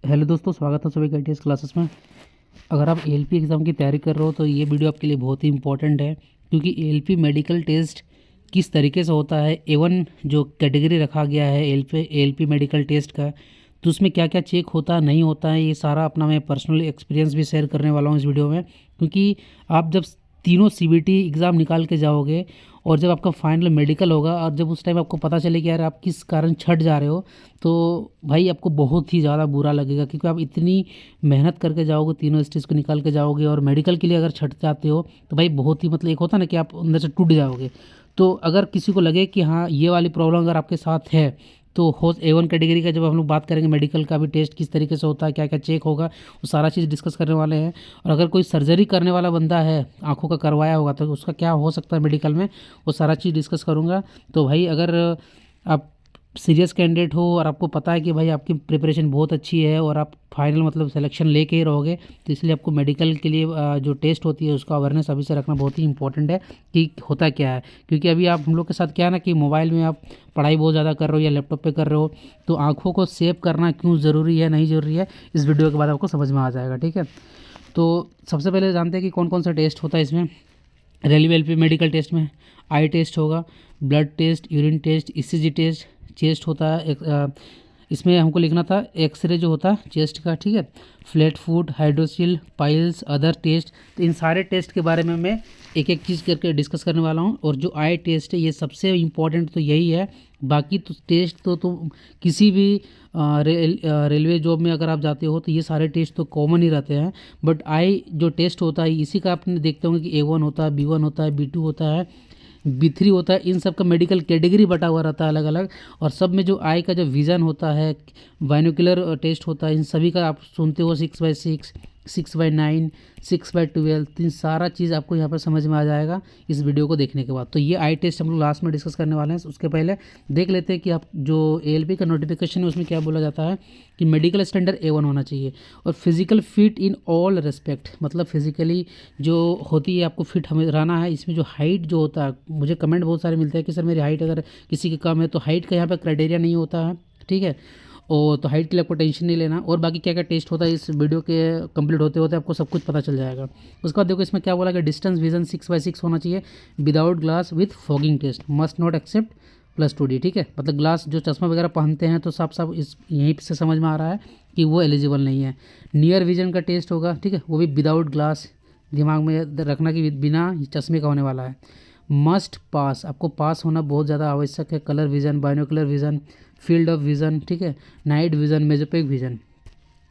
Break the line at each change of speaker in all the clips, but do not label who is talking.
Hello दोस्तों, स्वागत है सभी का ITS क्लासेस में। अगर आप ALP एग्ज़ाम की तैयारी कर रहे हो तो ये वीडियो आपके लिए बहुत ही इंपॉर्टेंट है, क्योंकि ALP मेडिकल टेस्ट किस तरीके से होता है, एवन जो कैटेगरी रखा गया है ALP मेडिकल टेस्ट का, तो उसमें क्या क्या चेक होता है नहीं होता है, ये सारा अपना मैं पर्सनल एक्सपीरियंस भी शेयर करने वाला हूँ इस वीडियो में। क्योंकि आप जब तीनों CBT एग्ज़ाम निकाल के जाओगे और जब आपका फाइनल मेडिकल होगा और जब उस टाइम आपको पता चले कि यार आप किस कारण छट जा रहे हो, तो भाई आपको बहुत ही ज़्यादा बुरा लगेगा। क्योंकि आप इतनी मेहनत करके जाओगे, तीनों स्टेज को निकाल के जाओगे और मेडिकल के लिए अगर छट जाते हो तो भाई बहुत ही मतलब एक होता है ना कि आप अंदर से टूट जाओगे। तो अगर किसी को लगे कि हाँ ये वाली प्रॉब्लम अगर आपके साथ है, तो होस्ट A1 कैटेगरी का जब हम लोग बात करेंगे मेडिकल का भी टेस्ट किस तरीके से होता है, क्या क्या चेक होगा, वो सारा चीज़ डिस्कस करने वाले हैं। और अगर कोई सर्जरी करने वाला बंदा है, आंखों का करवाया होगा, तो उसका क्या हो सकता है मेडिकल में, वो सारा चीज़ डिस्कस करूँगा। तो भाई अगर आप सीरियस कैंडिडेट हो और आपको पता है कि भाई आपकी प्रिपरेशन बहुत अच्छी है और आप फाइनल मतलब सिलेक्शन लेके ही रहोगे, तो इसलिए आपको मेडिकल के लिए जो टेस्ट होती है उसका अवेयरनेस अभी से रखना बहुत ही इंपॉर्टेंट है कि होता क्या है। क्योंकि अभी आप हम लोग के साथ क्या है ना कि मोबाइल में आप पढ़ाई बहुत ज़्यादा कर रहे हो या लैपटॉप पे कर रहे हो, तो आँखों को सेव करना क्यों ज़रूरी है नहीं ज़रूरी है, इस वीडियो के बाद आपको समझ में आ जाएगा। ठीक है, तो सबसे पहले जानते हैं कि कौन कौन सा टेस्ट होता है इसमें। रेलवे LP मेडिकल टेस्ट में आई टेस्ट होगा, blood test, urine test, ECG test, chest होता है इसमें हमको लिखना था एक्सरे जो होता है चेस्ट का। ठीक है, flat foot, hydrocele, piles, other test. तो इन सारे टेस्ट के बारे में मैं एक एक चीज़ करके डिस्कस करने वाला हूँ। और जो आई टेस्ट है ये सबसे इम्पॉर्टेंट तो यही है। बाकी तो टेस्ट तो किसी भी रेलवे जॉब में अगर आप जाते हो तो ये सारे टेस्ट तो कॉमन ही रहते हैं। बट आई जो टेस्ट होता है इसी का आपने देखते होंगे कि A1 होता है, B1 होता है, B2 होता है, B3 होता है। इन सब का मेडिकल कैटेगरी बटा हुआ रहता है अलग अलग। और सब में जो आई का जो विज़न होता है, बाइनोकुलर टेस्ट होता है, इन सभी का आप सुनते हो 6/6, 6/9, 6/12। तो इन सारा चीज़ आपको यहाँ पर समझ में आ जाएगा इस वीडियो को देखने के बाद। तो ये आई टेस्ट हम लोग लास्ट में डिस्कस करने वाले हैं। उसके पहले देख लेते हैं कि आप जो ALP का नोटिफिकेशन है उसमें क्या बोला जाता है कि मेडिकल स्टैंडर्ड A1 होना चाहिए और physical fit in all respect, मतलब फिजिकली जो होती है आपको फिट हमें रहना है। इसमें जो हाइट जो होता है, मुझे कमेंट बहुत सारे मिलते हैं कि सर मेरी हाइट अगर किसी की कम है, तो हाइट का यहाँ पर क्राइटेरिया नहीं होता है। ठीक है, और तो हाइट के लिए आपको टेंशन नहीं लेना। और बाकी क्या क्या टेस्ट होता है इस वीडियो के कंप्लीट होते होते आपको सब कुछ पता चल जाएगा। उसके बाद देखो इसमें क्या बोला कि डिस्टेंस विजन 6/6 होना चाहिए, without glass with fogging test, must not accept +2D। ठीक है, मतलब ग्लास जो चश्मा वगैरह पहनते हैं तो साफ साफ इस यहीं से समझ में आ रहा है कि वो एलिजिबल नहीं है। नियर विजन का टेस्ट होगा, ठीक है, वो भी विदाउट ग्लास, दिमाग में रखना कि बिना चश्मे का होने वाला है। मस्ट पास, आपको पास होना बहुत ज़्यादा आवश्यक है। Colour vision, binocular vision, field of vision, ठीक है, नाइट विज़न, मेजोपिक विज़न।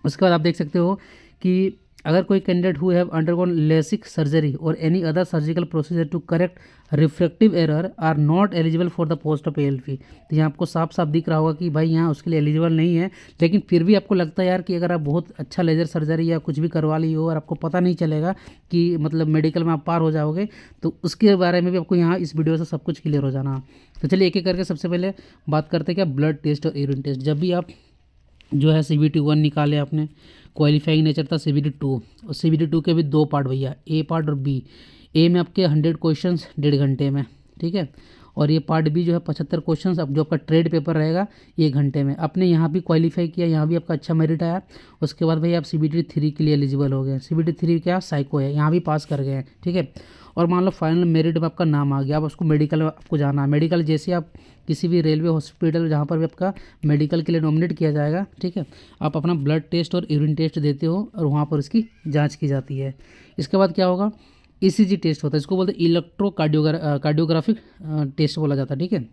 उसके बाद आप देख सकते हो कि अगर कोई candidate who have undergone LASIK surgery और any other surgical procedure to correct refractive error are not eligible for the post of ALP। तो यहाँ आपको साफ साफ दिख रहा होगा कि भाई यहाँ उसके लिए एलिजिबल नहीं है। लेकिन फिर भी आपको लगता है यार कि अगर आप बहुत अच्छा लेजर सर्जरी या कुछ भी करवा ली हो और आपको पता नहीं चलेगा कि मतलब मेडिकल में आप पार हो जाओगे, तो उसके बारे में भी आपको यहाँ इस वीडियो से सब कुछ क्लियर हो जाना। तो चलिए एक एक करके सबसे पहले बात करते हैं क्या ब्लड टेस्ट और यूरिन टेस्ट। जब भी आप जो है CBT 1 निकाले आपने, क्वालिफाइंग नेचर था CBT 2, और CBT 2 के भी 2 पार्ट भैया, A पार्ट और B। A में आपके 100 क्वेश्चंस 1.5 घंटे में, ठीक है, और ये पार्ट B जो है 75 क्वेश्चंस, अब जो आपका ट्रेड पेपर रहेगा 1 घंटे में। आपने यहाँ भी क्वालिफाई किया, यहाँ भी आपका अच्छा मेरिट आया। उसके बाद भाई आप CBT 3 के लिए एलिजिबल हो गए। CBT 3 क्या साइको है, यहाँ भी पास कर गए हैं। ठीक है, और मान लो फाइनल मेरिट में आपका नाम आ गया, अब उसको मेडिकल में आपको जाना है। मेडिकल जैसे आप किसी भी रेलवे हॉस्पिटल जहाँ पर भी आपका मेडिकल के लिए नॉमिनेट किया जाएगा, ठीक है, आप अपना ब्लड टेस्ट और यूरिन टेस्ट देते हो और वहाँ पर इसकी जांच की जाती है। इसके बाद क्या होगा, ECG टेस्ट होता है, इसको बोलते हैं कार्डियोग्राफिक टेस्ट बोला जाता है। ठीक है,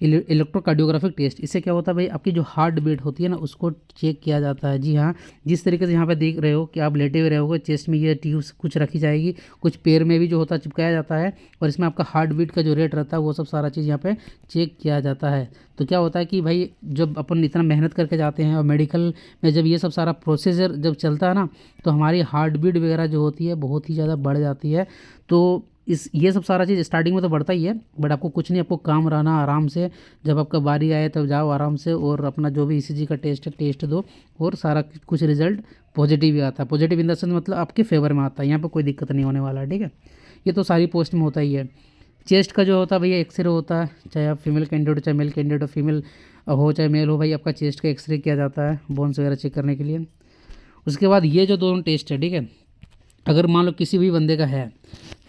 इलेक्ट्रोकार्डियोग्राफिक टेस्ट, इससे क्या होता है भाई आपकी जो हार्ट बीट होती है ना उसको चेक किया जाता है। जी हाँ, जिस तरीके से यहाँ पे देख रहे हो कि आप लेटे हुए रहोगे, चेस्ट में ये ट्यूब्स कुछ रखी जाएगी, कुछ पैर में भी जो होता है चिपकाया जाता है, और इसमें आपका हार्ट बीट का जो रेट रहता है वो सब सारा चीज़ यहाँ पे चेक किया जाता है। तो क्या होता है कि भाई जब अपन इतना मेहनत करके जाते हैं और मेडिकल में जब ये सब सारा प्रोसीजर जब चलता है ना, तो हमारी हार्ट बीट वगैरह जो होती है बहुत ही ज़्यादा बढ़ जाती है। तो ये सब सारा चीज़ स्टार्टिंग में तो बढ़ता ही है, बट आपको कुछ नहीं, आपको काम रहना आराम से। जब आपका बारी आए तब जाओ आराम से और अपना जो भी ECG का टेस्ट है टेस्ट दो, और सारा कुछ रिजल्ट पॉजिटिव ही आता है। पॉजिटिव इन द सेंस मतलब आपके फेवर में आता है, यहाँ पर कोई दिक्कत नहीं होने वाला है। ठीक है, ये तो सारी पोस्ट में होता ही है। चेस्ट का जो होता है भैया एक्सरे होता है, चाहे आप फीमेल कैंडिडेट हो चाहे मेल कैंडिडेट हो। फीमेल अब हो चाहे मेल हो भाई, आपका चेस्ट का एक्सरे किया जाता है बोन्स वगैरह चेक करने के लिए। उसके बाद ये जो दोनों टेस्ट है, ठीक है, अगर मान लो किसी भी बंदे का है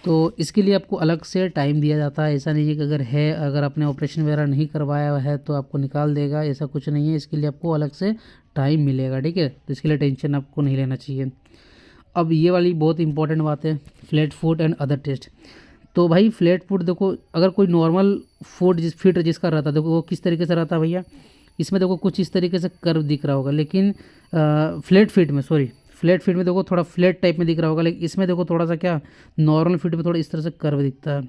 तो इसके लिए आपको अलग से टाइम दिया जाता है। ऐसा नहीं है कि अगर आपने ऑपरेशन वगैरह नहीं करवाया है तो आपको निकाल देगा, ऐसा कुछ नहीं है। इसके लिए आपको अलग से टाइम मिलेगा, ठीक है, तो इसके लिए टेंशन आपको नहीं लेना चाहिए। अब ये वाली बहुत इंपॉर्टेंट बात है, flat foot and other test. तो भाई फ्लैट फुट देखो, अगर कोई नॉर्मल फुट फिट जिसका रहता है, देखो वो किस तरीके से रहता है भैया, इसमें देखो कुछ इस तरीके से कर्व दिख रहा होगा, लेकिन फ्लैट फीट में देखो थोड़ा फ्लैट टाइप में दिख रहा होगा, लेकिन इसमें देखो थोड़ा सा क्या, नॉर्मल फीट में थोड़ा इस तरह से कर्व दिखता है,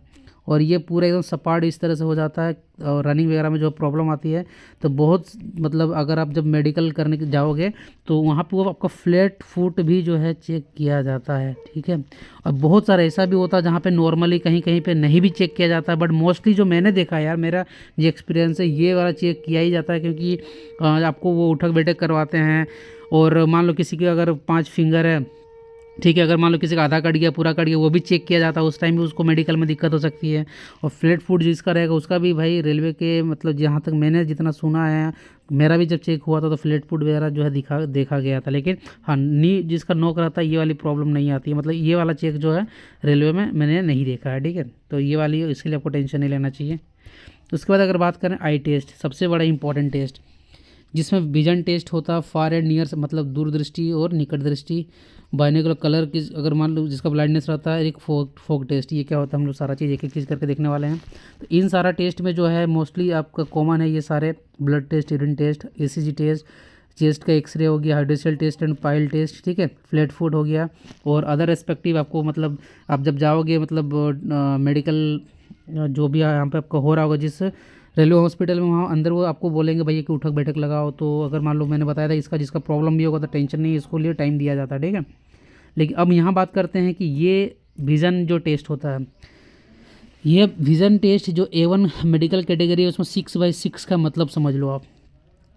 और ये पूरा एकदम सपाट इस तरह से हो जाता है। और रनिंग वगैरह में जो प्रॉब्लम आती है तो बहुत मतलब अगर आप जब मेडिकल करने के जाओगे तो वहाँ पे वो आपका फ्लैट फुट भी जो है चेक किया जाता है, ठीक है। और बहुत सारा ऐसा भी होता है जहाँ पे नॉर्मली कहीं कहीं पे नहीं भी चेक किया जाता है, बट मोस्टली जो मैंने देखा है यार, मेरा जो एक्सपीरियंस है, ये वाला चेक किया ही जाता है, क्योंकि आपको वो उठक बैठक करवाते हैं। और मान लो किसी के अगर 5 फिंगर है, ठीक है, अगर मान लो किसी का आधा कट गया, पूरा कट गया, वो भी चेक किया जाता है, उस टाइम भी उसको मेडिकल में दिक्कत हो सकती है। और फ्लैट फुट जिसका रहेगा उसका भी भाई रेलवे के मतलब जहाँ तक मैंने जितना सुना है, मेरा भी जब चेक हुआ था तो फ्लैट फुट वगैरह जो है देखा गया था। लेकिन हाँ, नी जिसका नोक रहता है ये वाली प्रॉब्लम नहीं आती है, मतलब ये वाला चेक जो है रेलवे में मैंने नहीं देखा है, ठीक है। तो ये वाली इसके लिए आपको टेंशन नहीं लेना चाहिए। उसके बाद अगर बात करें आई टेस्ट, सबसे बड़ा इंपॉर्टेंट टेस्ट, जिसमें विजन टेस्ट होता है, फार एंड नियर मतलब दूरदृष्टि और निकट दृष्टि, बाइनोकुलर कलर की, अगर मान लो जिसका ब्लाइंडनेस रहता है, एक फोक टेस्ट। ये क्या होता है, हम लोग सारा चीज़ एक एक चीज़ करके देखने वाले हैं। तो इन सारा टेस्ट में जो है मोस्टली आपका कॉमन है ये सारे, blood test, urine test, ECG test, chest का एक्सरे हो गया, hydrocele test and pile test, ठीक है, फ्लैट फुट हो गया। और अदर रेस्पेक्टिव आपको मतलब आप जब जाओगे मतलब मेडिकल जो भी यहाँ पे आपका हो रहा होगा जिस रेलवे हॉस्पिटल में, वहाँ अंदर वो आपको बोलेंगे भैया कि उठक बैठक लगाओ। तो अगर मान लो मैंने बताया था इसका जिसका प्रॉब्लम भी होगा तो टेंशन नहीं, इसको लिए टाइम दिया जाता है, ठीक है। लेकिन अब यहाँ बात करते हैं कि ये विज़न जो टेस्ट होता है, ये विज़न टेस्ट जो A1 मेडिकल कैटेगरी है उसमें 6/6 का मतलब समझ लो आप।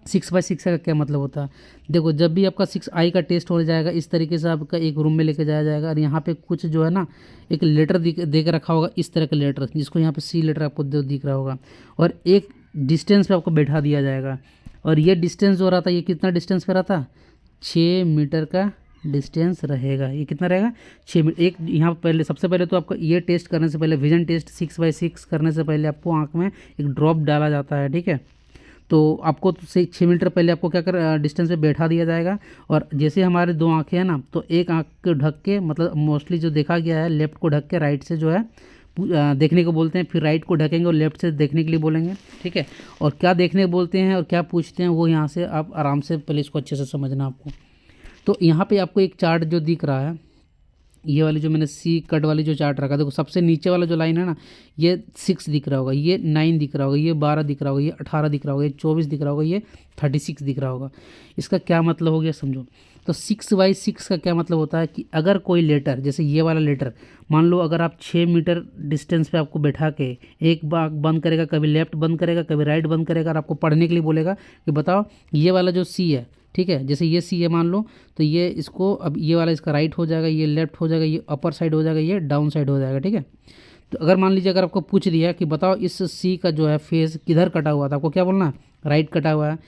6/6 का क्या मतलब होता है, देखो जब भी आपका 6 का टेस्ट हो जाएगा इस तरीके से आपका एक रूम में लेके जाया जाएगा, और यहाँ पे कुछ जो है ना एक लेटर दे के रखा होगा, इस तरह का लेटर, जिसको यहाँ पे C लेटर आपको दिख रहा होगा, और एक डिस्टेंस पे आपको बैठा दिया जाएगा। और ये डिस्टेंस जो रहता है, ये कितना डिस्टेंस पे रहता है, 6 मीटर का डिस्टेंस रहेगा। ये कितना रहेगा, 6 मीटर। एक यहाँ पहले सबसे पहले तो आपको ये टेस्ट करने से पहले, विजन टेस्ट 6/6 करने से पहले आपको आँख में एक ड्रॉप डाला जाता है, ठीक है। तो आपको से 6 मीटर पहले आपको क्या कर डिस्टेंस पे बैठा दिया जाएगा। और जैसे हमारे 2 आँखें हैं ना, तो एक आँख को ढक के, मतलब मोस्टली जो देखा गया है लेफ़्ट को ढक के राइट से जो है देखने को बोलते हैं, फिर राइट को ढकेंगे और लेफ़्ट से देखने के लिए बोलेंगे, ठीक है। और क्या देखने को बोलते हैं और क्या पूछते हैं वो यहाँ से आप आराम से पहले इसको अच्छे से समझना आपको। तो यहाँ पे आपको एक चार्ट जो दिख रहा है, ये वाली जो मैंने C कट वाली जो चार्ट रखा, देखो सबसे नीचे वाला जो लाइन है ना, ये 6 दिख रहा होगा, ये 9 दिख रहा होगा, ये 12 दिख रहा होगा, ये 18 दिख रहा होगा, ये 24 दिख रहा होगा, ये 36 दिख रहा होगा। इसका क्या मतलब हो गया समझो। तो 6/6 का क्या मतलब होता है कि अगर कोई लेटर, जैसे ये वाला लेटर, मान लो अगर आप 6 मीटर डिस्टेंस पे आपको बैठा के एक बार बंद करेगा, कभी लेफ्ट बंद करेगा, कभी राइट बंद करेगा, और आपको पढ़ने के लिए बोलेगा कि बताओ ये वाला जो C है, ठीक है, जैसे ये C है मान लो, तो ये इसको अब ये वाला इसका राइट हो जाएगा, ये लेफ्ट हो जाएगा, ये अपर साइड हो जाएगा, ये डाउन साइड हो जाएगा, ठीक है। तो अगर मान लीजिए अगर आपको पूछ दिया कि बताओ इस C का जो है फेस किधर कटा हुआ था, आपको क्या बोलना है, राइट कटा हुआ है।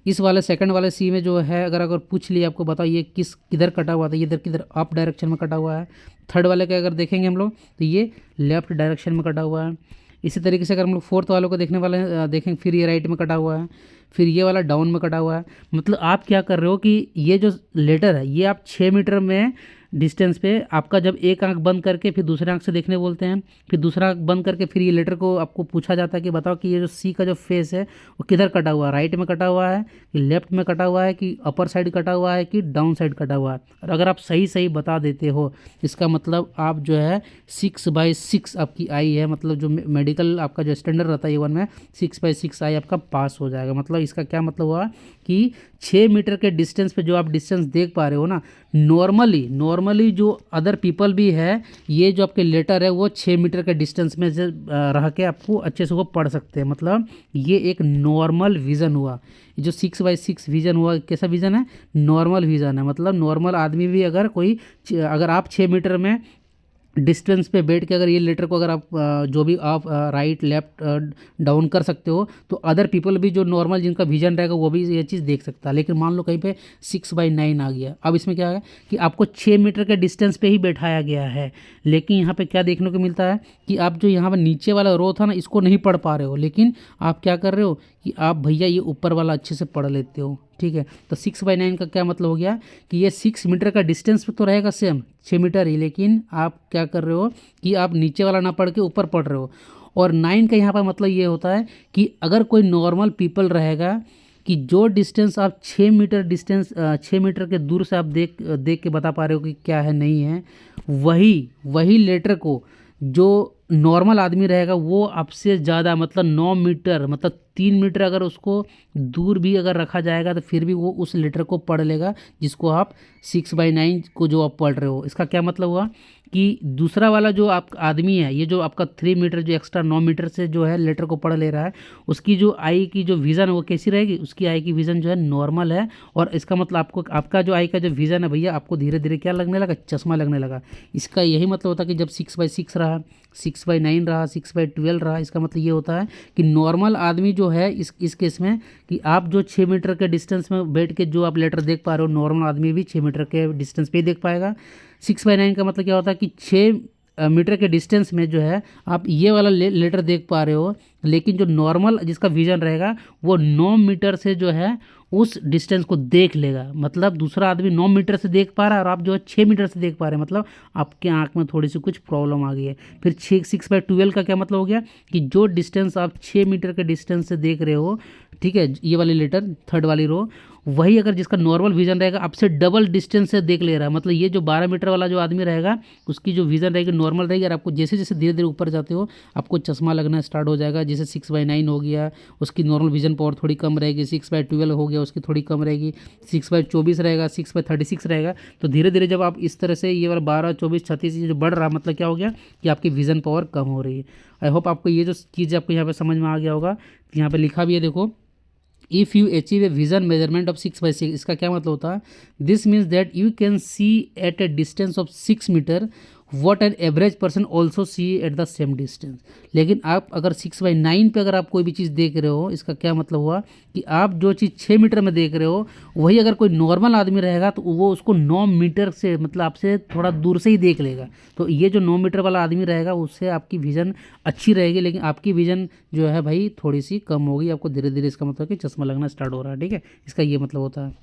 इस वाले सेकंड वाले C में जो है अगर पूछ लिया आपको बताओ ये किधर कटा हुआ था, ये इधर किधर अप डायरेक्शन में कटा हुआ है। थर्ड वाले का अगर देखेंगे हम लोग तो ये लेफ्ट डायरेक्शन में कटा हुआ है। इसी तरीके से अगर हम लोग फोर्थ वालों को देखने वाले देखेंगे, फिर ये राइट में कटा हुआ है, फिर ये वाला डाउन में कटा हुआ है। मतलब आप क्या कर रहे हो कि ये जो लेटर है ये आप 6 मीटर में डिस्टेंस पे आपका जब एक आंख बंद करके फिर दूसरे आंख से देखने बोलते हैं, फिर दूसरा आंख बंद करके फिर ये लेटर को आपको पूछा जाता है कि बताओ कि ये जो C का जो फेस है वो किधर कटा हुआ है, राइट में कटा हुआ है कि लेफ्ट में कटा हुआ है कि अपर साइड कटा हुआ है कि डाउन साइड कटा हुआ है। और अगर आप सही सही बता देते हो इसका मतलब आप जो है 6/6 आपकी आई है, मतलब जो मेडिकल आपका जो स्टैंडर्ड रहता है A1 में 6/6 आई आपका पास हो जाएगा। मतलब इसका क्या मतलब हुआ कि 6 मीटर के डिस्टेंस पे जो आप डिस्टेंस देख पा रहे हो ना, नॉर्मली जो अदर पीपल भी है, ये जो आपके लेटर है वो 6 मीटर के डिस्टेंस में रह के आपको अच्छे से वो पढ़ सकते हैं। मतलब ये एक नॉर्मल विज़न हुआ, जो 6/6 विज़न हुआ। कैसा विज़न है, नॉर्मल विज़न है। मतलब नॉर्मल आदमी भी अगर आप 6 मीटर में डिस्टेंस पे बैठ के अगर ये लेटर को अगर आप जो भी आप राइट लेफ्ट डाउन कर सकते हो तो अदर पीपल भी जो नॉर्मल जिनका विजन रहेगा वो भी ये चीज़ देख सकता है। लेकिन मान लो कहीं पे 6/9 आ गया, अब इसमें क्या है कि आपको 6 मीटर के डिस्टेंस पे ही बैठाया गया है, लेकिन यहाँ पे क्या देखने को मिलता है कि आप जो यहाँ पर नीचे वाला रो था ना इसको नहीं पढ़ पा रहे हो, लेकिन आप क्या कर रहे हो कि आप भैया ये ऊपर वाला अच्छे से पढ़ लेते हो। ठीक है, तो 6/9 का क्या मतलब हो गया कि ये 6 मीटर का डिस्टेंस पे तो रहेगा सेम 6 मीटर ही, लेकिन आप क्या कर रहे हो कि आप नीचे वाला ना पढ़ के ऊपर पढ़ रहे हो। और 9 का यहाँ पर मतलब ये होता है कि अगर कोई नॉर्मल पीपल रहेगा कि जो डिस्टेंस आप 6 मीटर डिस्टेंस 6 मीटर के दूर से आप देख देख के बता पा रहे हो कि क्या है नहीं है, वही वही लेटर को जो नॉर्मल आदमी रहेगा वो आपसे ज़्यादा मतलब 9 मीटर मतलब 3 मीटर अगर उसको दूर भी अगर रखा जाएगा तो फिर भी वो उस लेटर को पढ़ लेगा जिसको आप 6/9 को जो आप पढ़ रहे हो। इसका क्या मतलब हुआ कि दूसरा वाला जो आप आदमी है, ये जो आपका 3 मीटर जो एक्स्ट्रा 9 मीटर से जो है लेटर को पढ़ ले रहा है, उसकी जो आई की जो विज़न है वो कैसी रहेगी, उसकी आई की विज़न जो है नॉर्मल है। और इसका मतलब आपको आपका जो आई का जो विज़न है भैया आपको धीरे धीरे क्या लगने लगा, चश्मा लगने लगा। इसका यही मतलब होता है कि जब 6/6 रहा, 6/9 रहा, 6/12 रहा, इसका मतलब ये होता है कि नॉर्मल आदमी जो है इस केस में कि आप जो 6 मीटर के डिस्टेंस में बैठ के जो आप लेटर देख पा रहे हो, नॉर्मल आदमी भी 6 मीटर के डिस्टेंस पे ही देख पाएगा। 6/9 का मतलब क्या होता है कि 6 मीटर के डिस्टेंस में जो है आप ये वाला लेटर देख पा रहे हो, लेकिन जो नॉर्मल जिसका विजन रहेगा वो 9 मीटर से जो है उस डिस्टेंस को देख लेगा। मतलब दूसरा आदमी 9 मीटर से देख पा रहा है और आप जो है 6 मीटर से देख पा रहे हैं, मतलब आपके आंख में थोड़ी सी कुछ प्रॉब्लम आ गई है। फिर 6/12 का क्या मतलब हो गया कि जो डिस्टेंस आप 6 मीटर के डिस्टेंस से देख रहे हो, ठीक है, ये वाली लेटर थर्ड वाली रो, वही अगर जिसका नॉर्मल विजन रहेगा आपसे डबल डिस्टेंस से देख ले रहा है, मतलब ये जो 12 मीटर वाला जो आदमी रहेगा उसकी जो विजन रहेगी नॉर्मल रहेगी, और आपको जैसे जैसे धीरे धीरे ऊपर जाते हो आपको चश्मा लगना स्टार्ट हो जाएगा। जैसे 6/9 हो गया उसकी नॉर्मल विजन पावर थोड़ी कम रहेगी, 6/12 हो गया उसकी थोड़ी कम रहेगी, 6/24 रहेगा, 6/36 रहेगा। तो धीरे धीरे जब आप इस तरह से ये वाला 12, 24, 36 जो बढ़ रहा मतलब क्या हो गया कि आपकी विजन पावर कम हो रही है। आई होप आपको ये जो चीज़ आपको यहाँ पे समझ में आ गया होगा। यहाँ पे लिखा भी है देखो, if you achieve a vision measurement of 6/6, इसका क्या मतलब होता है, this means that you can see at a distance of 6 metre what an average person also see at the same distance. लेकिन आप अगर 6/9 पे अगर आप कोई भी चीज़ देख रहे हो, इसका क्या मतलब हुआ कि आप जो चीज़ 6 मीटर में देख रहे हो वही अगर कोई नॉर्मल आदमी रहेगा तो वो उसको 9 मीटर से मतलब आपसे थोड़ा दूर से ही देख लेगा। तो ये जो 9 मीटर वाला आदमी रहेगा उससे आपकी विज़न अच्छी रहेगी, लेकिन आपकी विज़न जो है भाई थोड़ी सी कम होगी, आपको धीरे धीरे इसका मतलब कि चश्मा लगना स्टार्ट हो रहा है। ठीक है, इसका ये मतलब होता है।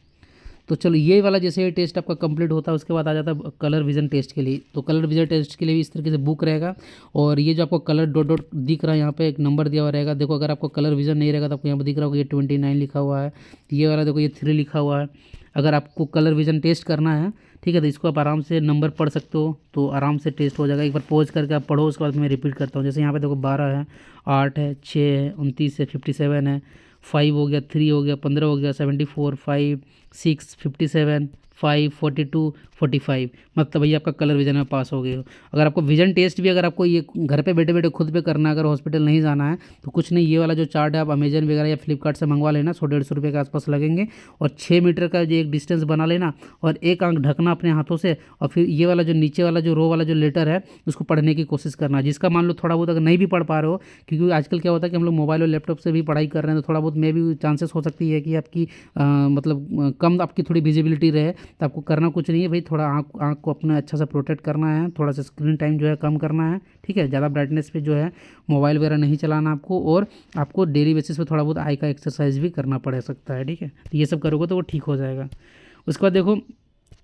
तो चलो ये वाला जैसे ये टेस्ट आपका कंप्लीट होता है उसके बाद आ जाता है कलर विजन टेस्ट के लिए। तो कलर विजन टेस्ट के लिए भी इस तरीके से बुक रहेगा, और ये जो आपको कलर डॉट डॉट दिख रहा है यहाँ पे एक नंबर दिया हुआ रहेगा। देखो अगर आपको कलर विजन नहीं रहेगा तो आपको यहाँ पर दिख रहा होगा ये 29 लिखा हुआ है, ये वाला देखो ये 3 लिखा हुआ है। अगर आपको कलर विजन टेस्ट करना है, ठीक है, तो इसको आप आराम से नंबर पढ़ सकते हो, तो आराम से टेस्ट हो जाएगा। एक बार पॉज करके आप पढ़ो, उसके बाद मैं रिपीट करता हूँ। जैसे यहाँ पे देखो 12 है, 8 है, 6 है, 29 है, 57 है, 5 हो गया, 3 हो गया, 15 हो गया, 74, 5, 6, 57, 5, 42, 45, मतलब भैया आपका कलर विजन में पास हो गए हो। अगर आपको विजन टेस्ट भी अगर आपको ये घर पे बैठे बैठे खुद पे करना है, अगर हॉस्पिटल नहीं जाना है तो कुछ नहीं, ये वाला जो चार्ट है आप अमेजन वगैरह या फ्लिपकार्ट से मंगवा लेना, 100-150 रुपये के आसपास लगेंगे, और 6 मीटर का जो एक डिस्टेंस बना लेना और एक आंख ढकना अपने हाथों से, और फिर ये वाला जो नीचे वाला जो रो वाला जो लेटर है उसको पढ़ने की कोशिश करना। जिसका मान लो थोड़ा बहुत अगर नहीं भी पढ़ पा रहे हो, क्योंकि आजकल क्या होता है कि हम लोग मोबाइल और लैपटॉप से भी पढ़ाई कर रहे हैं, तो थोड़ा बहुत मे भी चांसेस हो सकती है कि आपकी मतलब कम आपकी थोड़ी विजिबिलिटी रहे, तो आपको करना कुछ नहीं है भाई, थोड़ा आँख को अपना अच्छा सा प्रोटेक्ट करना है, थोड़ा सा स्क्रीन टाइम जो है कम करना है। ठीक है, ज़्यादा ब्राइटनेस पे जो है मोबाइल वगैरह नहीं चलाना आपको, और आपको डेली बेसिस पे थोड़ा बहुत आई का एक्सरसाइज भी करना पड़ सकता है। ठीक है, तो ये सब करोगे तो वो ठीक हो जाएगा। उसके बाद देखो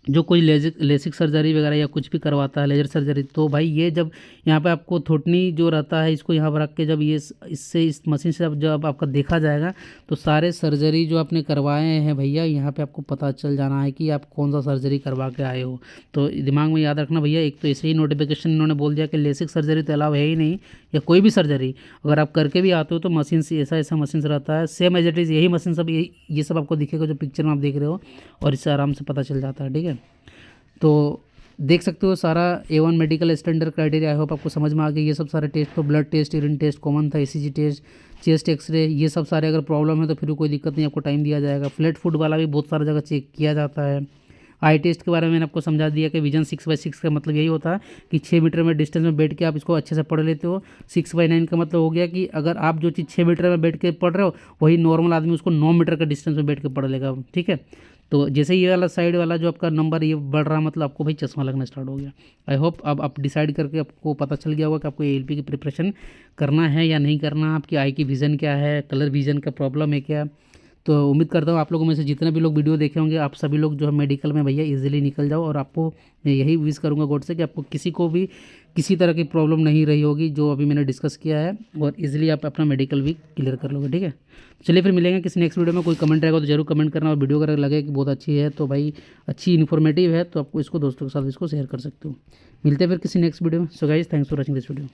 जो कोई लेसिक सर्जरी वगैरह या कुछ भी करवाता है, लेजर सर्जरी, तो भाई ये जब यहाँ पे आपको थोटनी जो रहता है इसको यहाँ पर रख के जब ये इससे इस मशीन से जब आपका देखा जाएगा तो सारे सर्जरी जो आपने करवाए हैं भैया यहाँ पे आपको पता चल जाना है कि आप कौन सा सर्जरी करवा के आए हो। तो दिमाग में याद रखना भैया, एक तो ऐसे ही नोटिफिकेशन इन्होंने बोल दिया कि लेसिक सर्जरी तो अलाउ है ही नहीं, या कोई भी सर्जरी अगर आप करके भी आते हो तो मशीन से ऐसा ऐसा मशीन से रहता है, सेम एज इट इज़ यही मशीन सब ये सब आपको दिखेगा जो पिक्चर में आप देख रहे हो, और इससे आराम से पता चल जाता है। ठीक है, तो देख सकते हो सारा A1 medical standard criteria. I hope आपको समझ में आ गया। ये सब सारे टेस्ट तो blood test, urine test common था, ECG टेस्ट, चेस्ट एक्सरे, ये सब सारे अगर प्रॉब्लम है तो फिर कोई दिक्कत नहीं, आपको टाइम दिया जाएगा। फ्लैट फुट वाला भी बहुत सारा जगह चेक किया जाता है, आई टेस्ट के बारे में मैंने आपको समझा दिया कि विजन 6/6 का मतलब यही होता है कि 6 मीटर में डिस्टेंस में बैठ के आप इसको अच्छे से पढ़ लेते हो। 6/9 का मतलब हो गया कि अगर आप जो चीज़ 6 मीटर में बैठ के पढ़ रहे हो वही नॉर्मल आदमी उसको 9 मीटर का डिस्टेंस में बैठ के पढ़ लेगा, ठीक है। तो जैसे ये वाला साइड वाला जो आपका नंबर ये बढ़ रहा मतलब आपको भाई चश्मा लगना स्टार्ट हो गया। आई होप अब आप डिसाइड करके आपको पता चल गया होगा कि आपको एएलपी की प्रिपरेशन करना है या नहीं करना, आपकी आई की विज़न क्या है, कलर विज़न का प्रॉब्लम है क्या। तो उम्मीद करता हूँ आप लोगों में से जितने भी लोग वीडियो देखे होंगे आप सभी लोग जो है मेडिकल में भैया इजीली निकल जाओ, और आपको मैं यही विश करूँगा गॉड से कि आपको किसी को भी किसी तरह की प्रॉब्लम नहीं रही होगी जो अभी मैंने डिस्कस किया है, और इजीली आप अपना मेडिकल भी क्लियर कर लोगे, ठीक है। चलिए फिर मिलेंगे किसी नेक्स्ट वीडियो में। कोई कमेंट रहेगा तो जरूर कमेंट करना, और वीडियो अगर लगे कि बहुत अच्छी है तो भाई अच्छी इन्फॉर्मेटिव है तो आपको इसको दोस्तों के साथ इसको शेयर कर सकते हो। मिलते हैं फिर किसी नेक्स्ट वीडियो में। So guys thanks for watching this video.